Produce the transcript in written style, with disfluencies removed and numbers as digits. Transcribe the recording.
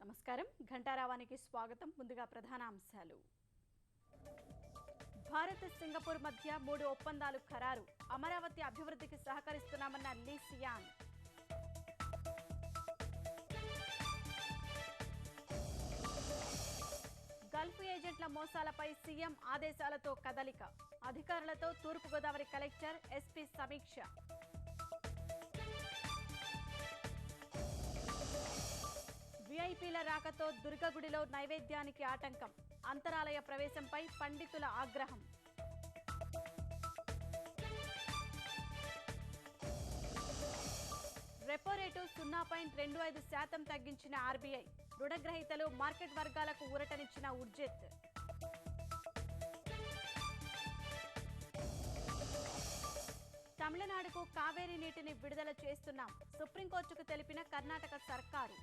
నమస్కారం ఘంటారావానికి స్వాగతం. ముందుగా ప్రధాన అంశాలు. భారత్ సింగపూర్ మధ్య 3 ఒప్పందాలు ఖరారు. అమరావతి అభివృద్ధికి సహకరిస్తున్నామన్న లీ సియాన్. గల్ఫ్ ఏజెంట్ల మోసాలపై సీఎం ఆదేశాలతో కదలిక. అధికారులతో తూర్పుగోదావరి కలెక్టర్ ఎస్పీ సమీక్ష. వీఐపీల రాకతో దుర్గగుడిలో నైవేద్యానికి ఆటంకం. అంతరాలయ ప్రవేశంపై పండితుల ఆగ్రహం. రెపో రేటు 0.25% తగ్గించిన ఆర్బీఐ. రుణగ్రహీతలు మార్కెట్ వర్గాలకు ఊరటనిచ్చిన ఉర్జిత్. తమిళనాడుకు కావేరీ నీటిని విడుదల చేస్తున్నాం. సుప్రీంకోర్టుకు తెలిపిన కర్ణాటక సర్కారు.